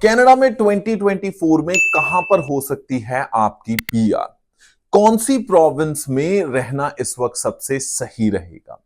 Canada में 2024 में कहां पर हो सकती है आपकी पीआर? कौन सी प्रोविंस में रहना इस वक्त सबसे सही रहेगा?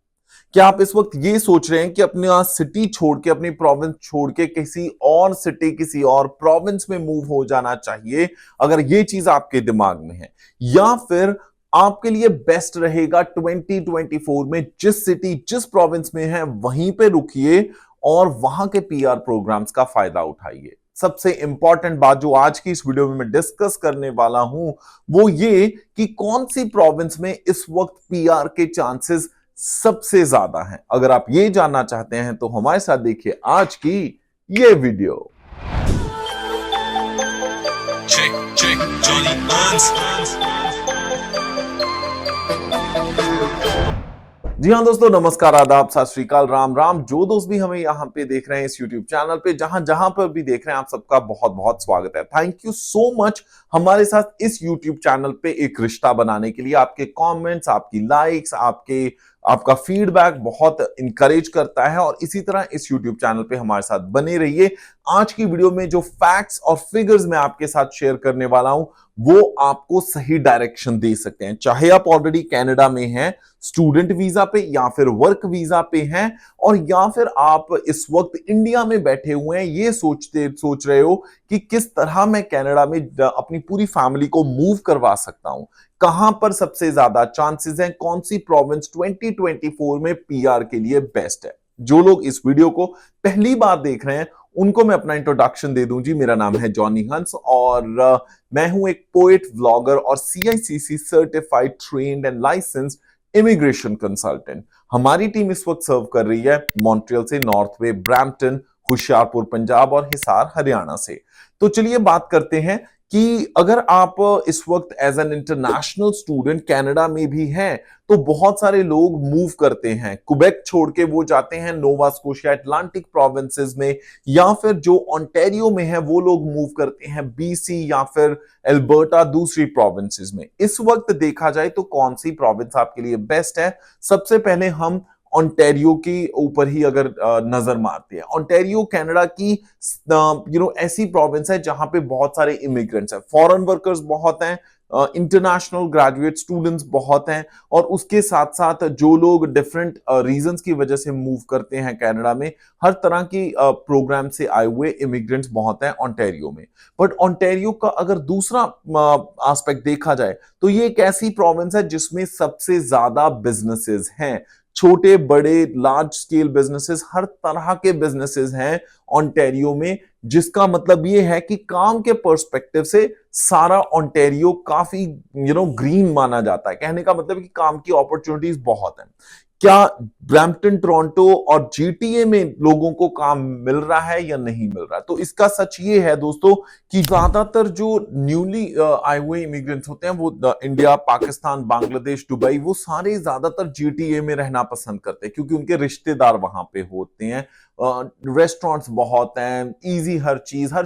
क्या आप इस वक्त ये सोच रहे हैं कि अपना सिटी छोड़ के, अपनी प्रोविंस छोड़ के किसी और सिटी, किसी और प्रोविंस में मूव हो जाना चाहिए? अगर ये चीज आपके दिमाग में है, या फिर आपके लिए बेस्ट रहेगा 2024 में जिस सिटी, जिस प्रोविंस में है वहीं पे रुकिए और वहां के पीआर प्रोग्राम्स का फायदा उठाइए। सबसे इंपॉर्टेंट बात जो आज की इस वीडियो में मैं डिस्कस करने वाला हूं वो ये कि कौन सी प्रोविंस में इस वक्त पीआर के चांसेस सबसे ज्यादा हैं। अगर आप ये जानना चाहते हैं तो हमारे साथ देखिए आज की ये video. Check, check, Johnny Ernst. जी हाँ दोस्तों, नमस्कार, आदाब, सत श्री अकाल, राम राम। जो दोस्त भी हमें यहाँ पे देख रहे हैं इस YouTube चैनल पे, जहां जहां पर भी देख रहे हैं, आप सबका बहुत बहुत स्वागत है। थैंक यू सो मच हमारे साथ इस YouTube चैनल पे एक रिश्ता बनाने के लिए। आपके कमेंट्स, आपकी लाइक्स, आपका फीडबैक बहुत इंकरेज करता है और इसी तरह इस YouTube चैनल पे हमारे साथ बने रहिए। आज की वीडियो में जो फैक्ट्स और फिगर्स मैं आपके साथ शेयर करने वाला हूं वो आपको सही डायरेक्शन दे सकते हैं। चाहे आप ऑलरेडी कनाडा में हैं, स्टूडेंट वीजा पे, या फिर वर्क वीजा पे हैं, और या फिर आप इस वक्त इंडिया में बैठे हुए हैं, ये सोच रहे हो कि किस तरह मैं कनाडा में अपनी पूरी फैमिली को मूव करवा सकता हूं, कहां पर सबसे ज्यादा चांसेस हैं, कौन सी प्रोविंस 2024 में पीआर के लिए बेस्ट है। जो लोग इस वीडियो को पहली बार देख रहे हैं उनको मैं अपना इंट्रोडक्शन दे दूं। जी, मेरा नाम है जॉनी हंस और मैं हूं एक पोएट, व्लॉगर और CICC certified, trained and licensed immigration consultant. हमारी टीम इस वक्त सर्व कर रही है मॉन्ट्रियल से north way, Brampton, Hoshiarpur Punjab और हिसार हरियाणा से। तो चलिए बात करते हैं कि अगर आप इस वक्त as an international student Canada में भी हैं तो बहुत सारे लोग मूव करते हैं। क्वेबेक छोड़ के वो जाते हैं नोवा स्कोशिया, अटलांटिक प्रोविंसेस में, या फिर जो ओंटारियो में है वो लोग मूव करते हैं बीसी या फिर एल्बर्टा, दूसरी प्रोविंसेस में। इस वक्त देखा जाए तो कौन सी प्रोविंस आपके लिए बेस्ट है? सबसे पहले हम ओंटारियो के ऊपर ही अगर नजर मारते हैं। ओंटारियो कनाडा की ऐसी प्रोविंस है जहां पे बहुत सारे इमिग्रेंट्स हैं, फॉरेन वर्कर्स बहुत हैं, इंटरनेशनल ग्रेजुएट स्टूडेंट्स बहुत हैं, और उसके साथ साथ जो लोग डिफरेंट रीजंस की वजह से मूव करते हैं कनाडा में, हर तरह की प्रोग्राम से आए हुए इमिग्रेंट्स बहुत हैं ओंटारियो में। बट ओंटारियो का अगर दूसरा एस्पेक्ट देखा जाए तो ये एक ऐसी प्रोविंस है जिसमें सबसे ज्यादा बिजनेसेस हैं। छोटे बड़े लार्ज स्केल बिजनेसेस, हर तरह के बिजनेसेस हैं ओंटारियो में, जिसका मतलब ये है कि काम के पर्सपेक्टिव से सारा ओंटारियो काफी ग्रीन माना जाता है। कहने का मतलब कि काम की अपॉर्चुनिटीज बहुत हैं। क्या ब्रैम्पटन, टोरंटो और जीटीए में लोगों को काम मिल रहा है या नहीं मिल रहा है? तो इसका सच ये है दोस्तों कि ज्यादातर जो न्यूली आए हुए इमिग्रेंट्स होते हैं वो इंडिया, पाकिस्तान, बांग्लादेश, दुबई, वो सारे ज्यादातर जीटीए में रहना पसंद करते हैं क्योंकि उनके रिश्तेदार वहां पे होते हैं। रेस्टोरेंट्स बहुत हैं, इजी हर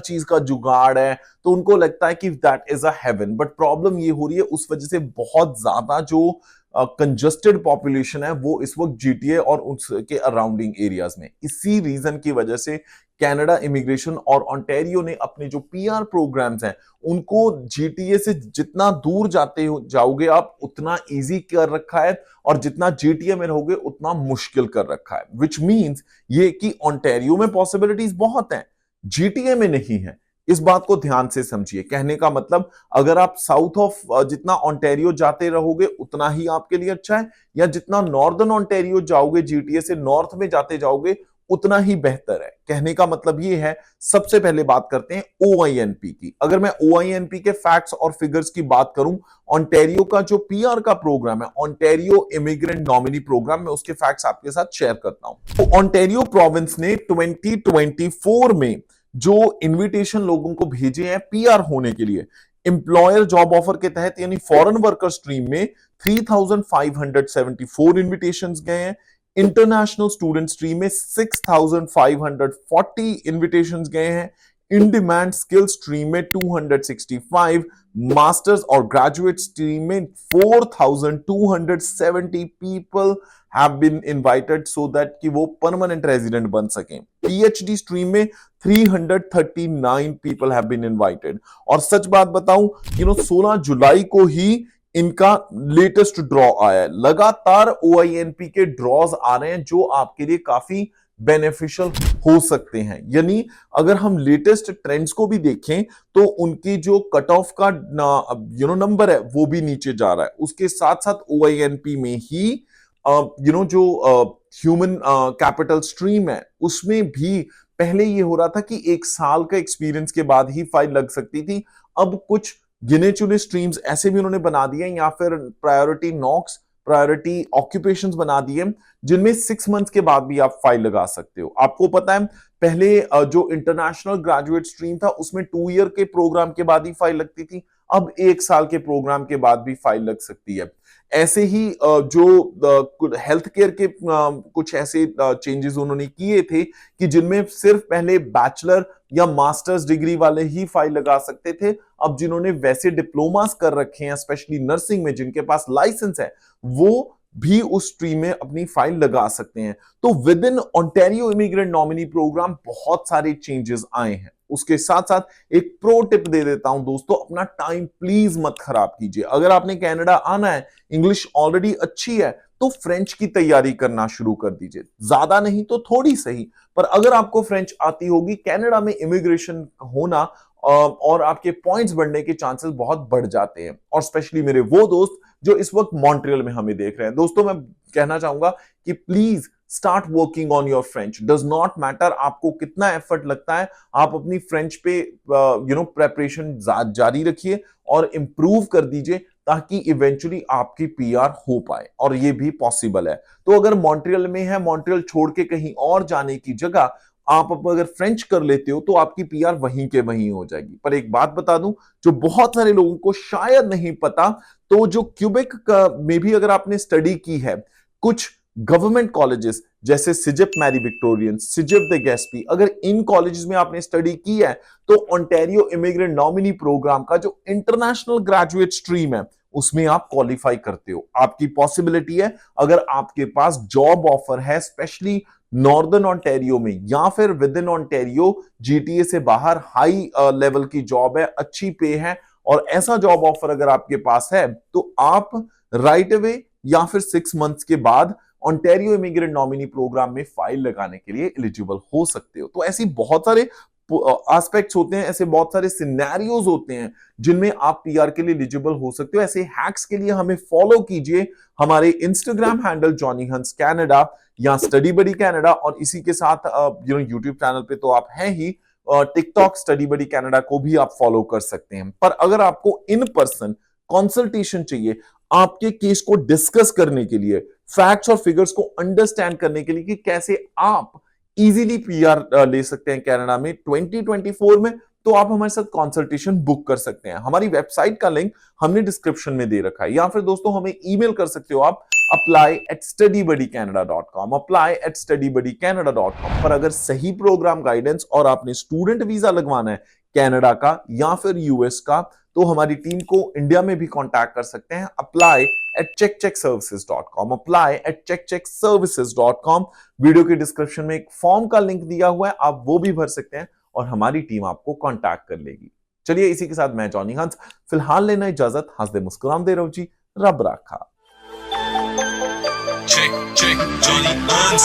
चीज का जुगाड़ है, तो उनको लगता है कि that is a heaven. But problem ये हो रही है उस वजह से बहुत ज्यादा जो कंजस्टेड पॉपुलेशन है वो इस वक्त जीटीए और उसके अराउंडिंग एरियाज में। इसी रीजन की वजह से कनाडा इमिग्रेशन और ओंटारियो ने अपने जो पीआर प्रोग्राम्स हैं उनको जीटीए से जितना दूर जाओगे आप उतना इजी कर रखा है, और जितना जीटीए में रहोगे उतना मुश्किल कर रखा है। विच मींस ये कि ओंटारियो में पॉसिबिलिटीज बहुत हैं, जीटीए में नहीं है। इस बात को ध्यान से समझिए। कहने का मतलब अगर आप साउथ ऑफ जितना ओंटारियो जाते रहोगे उतना ही आपके लिए अच्छा है, या जितना नॉर्दर्न ओंटारियो जाओगे, जीटीए से नॉर्थ में जाते जाओगे उतना ही बेहतर है। कहने का मतलब ये है। सबसे पहले बात करते हैं ओआईएनपी की। अगर मैं ओआईएनपी के फैक्ट्स और फिगर्स की बात करूं, ओंटारियो का जो पीआर का प्रोग्राम है, ओंटारियो इमिग्रेंट नॉमिनी प्रोग्राम, में उसके फैक्ट्स आपके साथ शेयर करता हूं। तो ओंटारियो प्रोविंस ने 2024 में जो इनविटेशन लोगों को भेजे हैं पीआर होने के लिए, एम्प्लॉयर जॉब ऑफर के तहत यानी फॉरेन वर्कर स्ट्रीम में 3574 इनविटेशंस गए हैं। इंटरनेशनल स्टूडेंट स्ट्रीम में 6540 इनविटेशंस गए हैं। इन डिमांड स्किल स्ट्रीम में 265, मास्टर्स और ग्रेजुएट स्ट्रीम में 4270 people have been invited so that कि वो परमानेंट रेजिडेंट बन सकें। पीएचडी स्ट्रीम में 339 पीपल हैव बीन इनवाइटेड। और सच बात बताऊं, 16 जुलाई को ही इनका लेटेस्ट ड्रॉ आया है। लगातार ओआईएनपी के ड्रॉज आ रहे हैं जो आपके लिए काफी बेनिफिशियल हो सकते हैं। यानी अगर हम लेटेस्ट ट्रेंड्स को भी देखें तो उनकी जो कट ऑफ का नंबर है वो भी नीचे जा रहा है। उसके साथ साथ ओआईएनपी में ही जो ह्यूमन कैपिटल स्ट्रीम है उसमें भी पहले ये हो रहा था कि 1 साल का एक्सपीरियंस के बाद ही फाइल लग सकती थी। अब कुछ गिने चुने स्ट्रीम्स ऐसे भी उन्होंने बना दिए या फिर प्रायोरिटी नॉक्स, प्रायोरिटी ऑक्यूपेशंस बना दिए जिनमें 6 मंथ्स के बाद भी आप फाइल लगा सकते हो। आपको पता है पहले जो इंटरनेशनल ग्रेजुएट स्ट्रीम था उसमें 2 ईयर के प्रोग्राम के बाद ही फाइल लगती थी, अब 1 साल के प्रोग्राम के बाद भी फाइल लग सकती है। ऐसे ही जो हेल्थ केयर के कुछ ऐसे चेंजेस उन्होंने किए थे कि जिनमें सिर्फ पहले बैचलर या मास्टर्स डिग्री वाले ही फाइल लगा सकते थे, अब जिन्होंने वैसे डिप्लोमास कर रखे हैं स्पेशली नर्सिंग में जिनके पास लाइसेंस है वो भी उस स्ट्रीम में अपनी फाइल लगा सकते हैं। तो within Ontario immigrant nominee program बहुत सारे चेंजेस आए हैं। उसके साथ साथ एक प्रो टिप दे देता हूं दोस्तों, अपना टाइम प्लीज मत खराब कीजिए। अगर आपने कनाडा आना है, इंग्लिश ऑलरेडी अच्छी है, तो फ्रेंच की तैयारी करना शुरू कर दीजिए। ज्यादा नहीं तो थोड़ी सही, पर अगर आपको फ्रेंच आती होगी, कनाडा में इमिग्रेशन होना और आपके पॉइंट्स बढ़ने के चांसेस बहुत बढ़ जाते हैं। और स्पेशली मेरे वो दोस्त जो इस वक्त मॉन्ट्रियल में हमें देख रहे हैं, दोस्तों मैं कहना चाहूंगा कि please start working on your French. Does not matter आपको कितना एफर्ट लगता है, आप अपनी फ्रेंच पे प्रेपरेशन जारी रखिए और इंप्रूव कर दीजिए ताकि इवेंचुअली आपकी पीआर हो पाए, और ये भी पॉसिबल है। तो अगर मॉन्ट्रियल में है, मॉन्ट्रियल छोड़ के कहीं और जाने की जगह आप अगर फ्रेंच कर लेते हो तो आपकी पीआर वहीं के वहीं हो जाएगी। पर एक बात बता दूं जो बहुत सारे लोगों को शायद नहीं पता, तो जो क्यूबेक में भी अगर आपने स्टडी की है, कुछ गवर्नमेंट कॉलेजेस जैसे सिजिप मैरी विक्टोरियन, सिजिप द गैस्पी, अगर इन कॉलेजेस में आपने स्टडी की है तो ओंटारियो इमिग्रेंट नॉमिनी प्रोग्राम का जो इंटरनेशनल ग्रेजुएट स्ट्रीम है उसमें आप क्वालिफाई करते हो। आपकी पॉसिबिलिटी है, अगर आपके पास जॉब ऑफर है स्पेशली नॉर्दर्न ओंटारियो में या फिर विद इन ओंटारियो जीटीए से बाहर हाई लेवल की जॉब है, अच्छी पे है, और ऐसा जॉब ऑफर अगर आपके पास है तो आप राइट अवे या फिर 6 मंथ्स के बाद ओंटारियो इमिग्रेंट नॉमिनी प्रोग्राम में फाइल लगाने के लिए एलिजिबल हो सकते हो। तो ऐसी बहुत सारे एस्पेक्ट्स होते हैं, ऐसे बहुत सारे सिनेरियोज होते हैं जिनमें आप पीआर के लिए एलिजिबल हो सकते हो। ऐसे हैक्स के लिए हमें फॉलो कीजिए, हमारे इंस्टाग्राम हैंडल जॉनी हंस कैनेडा या स्टडी बडी कैनेडा, और इसी के साथ यूट्यूब चैनल पे तो आप हैं ही, टिकटॉक स्टडी बडी कैनेडा को भी आप फॉलो कर सकते हैं। पर अगर आपको इन पर्सन कंसल्टेशन चाहिए, आपके केस को डिस्कस करने के लिए, फैक्ट्स और फिगर्स को अंडरस्टैंड करने के लिए कि कैसे आप इजीली पीआर ले सकते हैं कनाडा में 2024 में, तो आप हमारे साथ कंसल्टेशन बुक कर सकते हैं। हमारी वेबसाइट का लिंक हमने डिस्क्रिप्शन में दे रखा है, या फिर दोस्तों हमें ईमेल कर सकते हो आप apply@studyBuddyCanada.com, apply@studyBuddyCanada.com पर अगर सही प्रोग्राम गाइडेंस और आपने स्टूडेंट वीजा लगवाना है कनाडा का या फिर यूएस का, तो हमारी टीम को इंडिया में भी कांटेक्ट कर सकते हैं। apply@checkcheckservices.com, apply@checkcheckservices.com। वीडियो के डिस्क्रिप्शन में एक फॉर्म का लिंक दिया हुआ है, आप वो भी भर सकते हैं और हमारी टीम आपको कांटेक्ट कर लेगी। चलिए इसी के साथ मैं जॉनी हंस फिलहाल लेना इजाजत। हंसदे मुस्कुराते रहो जी, रब राखा। Check, check, Johnny Hans.